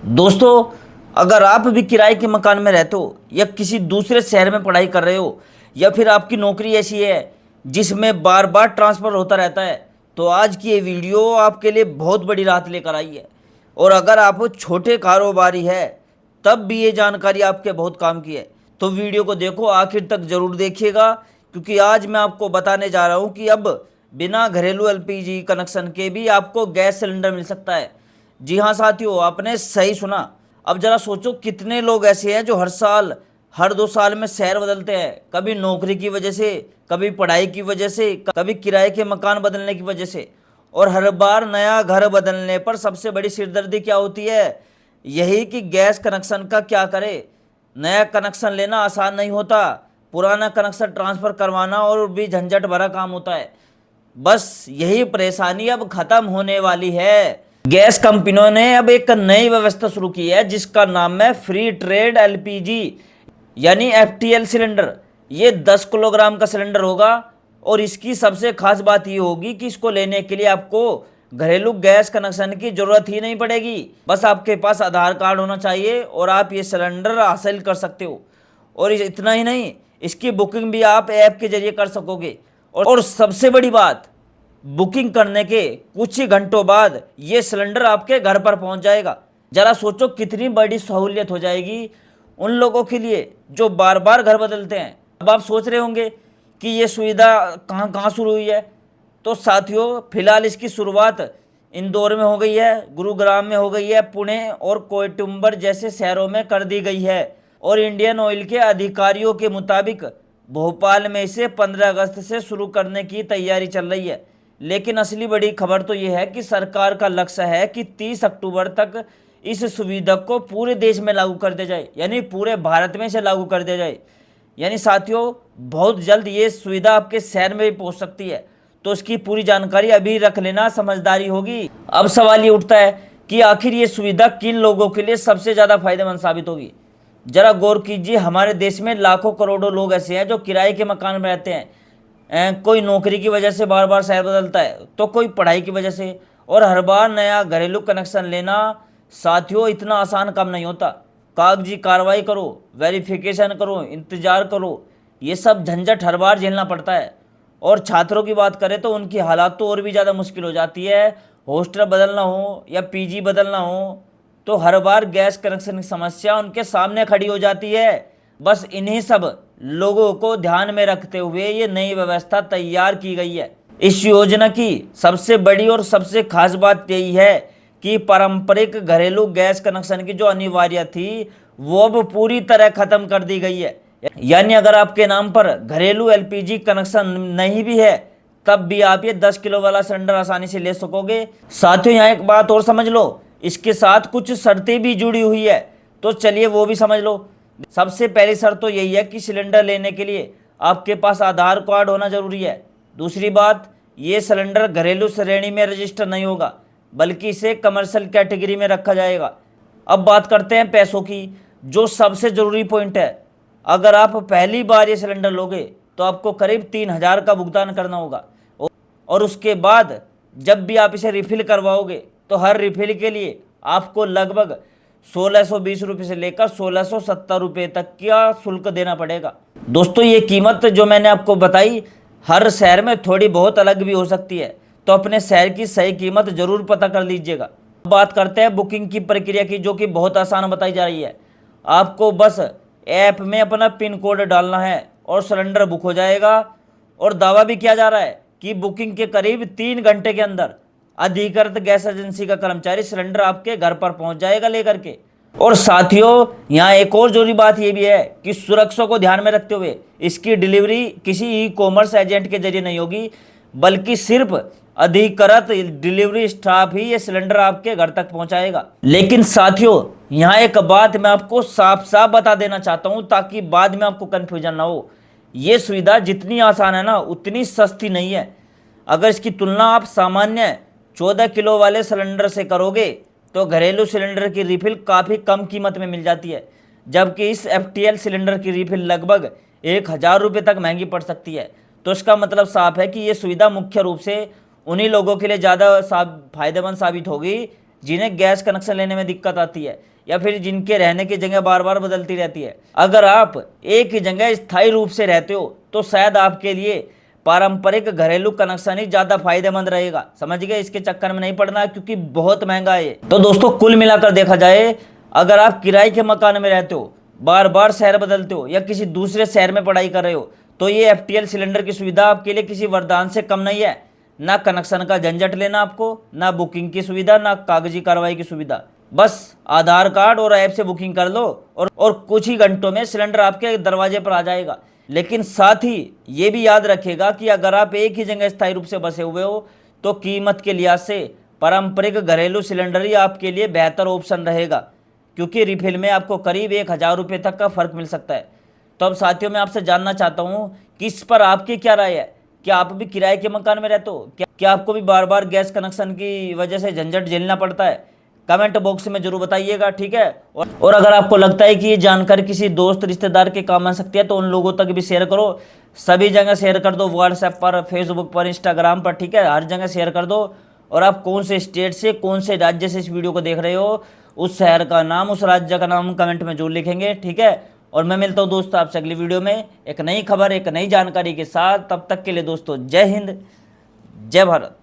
दोस्तों, अगर आप भी किराए के मकान में रहते हो या किसी दूसरे शहर में पढ़ाई कर रहे हो या फिर आपकी नौकरी ऐसी है जिसमें बार बार ट्रांसफ़र होता रहता है, तो आज की ये वीडियो आपके लिए बहुत बड़ी राहत लेकर आई है। और अगर आप छोटे कारोबारी है तब भी ये जानकारी आपके बहुत काम की है। तो वीडियो को देखो, आखिर तक ज़रूर देखिएगा, क्योंकि आज मैं आपको बताने जा रहा हूँ कि अब बिना घरेलू एलपीजी कनेक्शन के भी आपको गैस सिलेंडर मिल सकता है। जी हाँ साथियों, आपने सही सुना। अब जरा सोचो, कितने लोग ऐसे हैं जो हर साल हर 2 साल में शहर बदलते हैं, कभी नौकरी की वजह से, कभी पढ़ाई की वजह से, कभी किराए के मकान बदलने की वजह से। और हर बार नया घर बदलने पर सबसे बड़ी सिरदर्दी क्या होती है? यही कि गैस कनेक्शन का क्या करे। नया कनेक्शन लेना आसान नहीं होता, पुराना कनेक्शन ट्रांसफ़र करवाना और भी झंझट भरा काम होता है। बस यही परेशानी अब खत्म होने वाली है। गैस कंपनियों ने अब एक नई व्यवस्था शुरू की है जिसका नाम है फ्री ट्रेड एलपीजी, यानी एफटीएल सिलेंडर। ये 10 किलोग्राम का सिलेंडर होगा और इसकी सबसे खास बात ये होगी कि इसको लेने के लिए आपको घरेलू गैस कनेक्शन की जरूरत ही नहीं पड़ेगी। बस आपके पास आधार कार्ड होना चाहिए और आप ये सिलेंडर हासिल कर सकते हो। और इतना ही नहीं, इसकी बुकिंग भी आप ऐप के जरिए कर सकोगे। और सबसे बड़ी बात, बुकिंग करने के कुछ ही घंटों बाद ये सिलेंडर आपके घर पर पहुंच जाएगा। जरा सोचो, कितनी बड़ी सहूलियत हो जाएगी उन लोगों के लिए जो बार बार घर बदलते हैं। अब आप सोच रहे होंगे कि ये सुविधा कहाँ कहाँ शुरू हुई है। तो साथियों, फिलहाल इसकी शुरुआत इंदौर में हो गई है, गुरुग्राम में हो गई है, पुणे और कोयटुंबर जैसे शहरों में कर दी गई है। और इंडियन ऑयल के अधिकारियों के मुताबिक भोपाल में इसे 15 अगस्त से शुरू करने की तैयारी चल रही है। लेकिन असली बड़ी खबर तो यह है कि सरकार का लक्ष्य है कि 30 अक्टूबर तक इस सुविधा को पूरे देश में लागू कर दिया जाए, यानी पूरे भारत में इसे लागू कर दिया जाए। यानी साथियों, बहुत जल्द ये सुविधा आपके शहर में भी पहुंच सकती है। तो इसकी पूरी जानकारी अभी रख लेना समझदारी होगी। अब सवाल ये उठता है कि आखिर ये सुविधा किन लोगों के लिए सबसे ज़्यादा फायदेमंद साबित होगी। जरा गौर कीजिए, हमारे देश में लाखों करोड़ों लोग ऐसे हैं जो किराए के मकान में रहते हैं। कोई नौकरी की वजह से बार बार शहर बदलता है, तो कोई पढ़ाई की वजह से। और हर बार नया घरेलू कनेक्शन लेना साथियों इतना आसान काम नहीं होता। कागजी कार्रवाई करो, वेरिफिकेशन करो, इंतजार करो, ये सब झंझट हर बार झेलना पड़ता है। और छात्रों की बात करें तो उनकी हालात तो और भी ज़्यादा मुश्किल हो जाती है। हॉस्टल बदलना हो या पीजी बदलना हो तो हर बार गैस कनेक्शन की समस्या उनके सामने खड़ी हो जाती है। बस इन्हीं सब लोगों को ध्यान में रखते हुए ये नई व्यवस्था तैयार की गई है। इस योजना की सबसे बड़ी और सबसे खास बात यही है कि पारंपरिक घरेलू गैस कनेक्शन की जो अनिवार्यता थी वो अब पूरी तरह खत्म कर दी गई है। यानी अगर आपके नाम पर घरेलू एलपीजी कनेक्शन नहीं भी है तब भी आप ये 10 किलो वाला सिलेंडर आसानी से ले सकोगे। साथियों, यहाँ एक बात और समझ लो, इसके साथ कुछ शर्तें भी जुड़ी हुई है, तो चलिए वो भी समझ लो। सबसे पहली शर्त तो यही है कि सिलेंडर लेने के लिए आपके पास आधार कार्ड होना जरूरी है। दूसरी बात, ये सिलेंडर घरेलू श्रेणी में रजिस्टर नहीं होगा, बल्कि इसे कमर्शियल कैटेगरी में रखा जाएगा। अब बात करते हैं पैसों की, जो सबसे ज़रूरी पॉइंट है। अगर आप पहली बार ये सिलेंडर लोगे तो आपको करीब 3000 का भुगतान करना होगा। और उसके बाद जब भी आप इसे रिफ़िल करवाओगे तो हर रिफ़िल के लिए आपको लगभग 1620 रुपये से लेकर 1670 रुपये तक का शुल्क देना पड़ेगा। दोस्तों, ये कीमत जो मैंने आपको बताई हर शहर में थोड़ी बहुत अलग भी हो सकती है, तो अपने शहर की सही कीमत ज़रूर पता कर लीजिएगा। बात करते हैं बुकिंग की प्रक्रिया की, जो कि बहुत आसान बताई जा रही है। आपको बस ऐप में अपना पिन कोड डालना है और सिलेंडर बुक हो जाएगा। और दावा भी किया जा रहा है कि बुकिंग के करीब 3 घंटे के अंदर अधिकृत गैस एजेंसी का कर्मचारी सिलेंडर आपके घर पर पहुंच जाएगा लेकर के। और साथियों, यहाँ एक और जरूरी बात यह भी है कि सुरक्षा को ध्यान में रखते हुए इसकी डिलीवरी किसी ई कॉमर्स एजेंट के जरिए नहीं होगी, बल्कि सिर्फ अधिकृत डिलीवरी स्टाफ ही ये सिलेंडर आपके घर तक पहुंचाएगा। लेकिन साथियों, यहाँ एक बात मैं आपको साफ साफ बता देना चाहता हूँ ताकि बाद में आपको कन्फ्यूजन ना हो। ये सुविधा जितनी आसान है ना, उतनी सस्ती नहीं है। अगर इसकी तुलना आप सामान्य 14 किलो वाले सिलेंडर से करोगे तो घरेलू सिलेंडर की रिफिल काफ़ी कम कीमत में मिल जाती है, जबकि इस एफटीएल सिलेंडर की रिफिल लगभग 1000 रुपये तक महंगी पड़ सकती है। तो इसका मतलब साफ है कि ये सुविधा मुख्य रूप से उन्हीं लोगों के लिए ज़्यादा फायदेमंद साबित होगी जिन्हें गैस कनेक्शन लेने में दिक्कत आती है, या फिर जिनके रहने की जगह बार बार बदलती रहती है। अगर आप एक ही जगह स्थायी रूप से रहते हो तो शायद आपके लिए पारंपरिक घरेलू कनेक्शन ही ज्यादा फायदेमंद रहेगा। समझ गए, इसके चक्कर में नहीं पड़ना क्योंकि बहुत महंगा है। तो दोस्तों कुल मिलाकर देखा जाए, अगर आप किराए के मकान में रहते हो, बार बार शहर बदलते हो या किसी दूसरे शहर में पढ़ाई कर रहे हो, तो ये FTL सिलेंडर की सुविधा आपके लिए किसी वरदान से कम नहीं है। ना कनेक्शन का झंझट लेना आपको, ना बुकिंग की सुविधा, ना कागजी कार्रवाई की सुविधा। बस आधार कार्ड और ऐप से बुकिंग कर लो और कुछ ही घंटों में सिलेंडर आपके दरवाजे पर आ जाएगा। लेकिन साथ ही ये भी याद रखिएगा कि अगर आप एक ही जगह स्थायी रूप से बसे हुए हो तो कीमत के लिहाज से पारंपरिक घरेलू सिलेंडर ही आपके लिए बेहतर ऑप्शन रहेगा, क्योंकि रिफिल में आपको करीब 1,000 रुपये तक का फर्क मिल सकता है। तो अब साथियों, मैं आपसे जानना चाहता हूँ कि इस पर आपकी क्या राय है। क्या आप भी किराए के मकान में रहते हो? क्या आपको भी बार बार गैस कनेक्शन की वजह से झंझट झेलना पड़ता है? कमेंट बॉक्स में जरूर बताइएगा, ठीक है। और अगर आपको लगता है कि ये जानकारी किसी दोस्त रिश्तेदार के काम आ सकती है तो उन लोगों तक भी शेयर करो। सभी जगह शेयर कर दो, व्हाट्सएप पर, फेसबुक पर, इंस्टाग्राम पर, ठीक है, हर जगह शेयर कर दो। और आप कौन से स्टेट से, कौन से राज्य से इस वीडियो को देख रहे हो, उस शहर का नाम, उस राज्य का नाम कमेंट में जरूर लिखेंगे, ठीक है। और मैं मिलता हूँ दोस्तों आपसे अगली वीडियो में एक नई खबर, एक नई जानकारी के साथ। तब तक के लिए दोस्तों जय हिंद, जय भारत।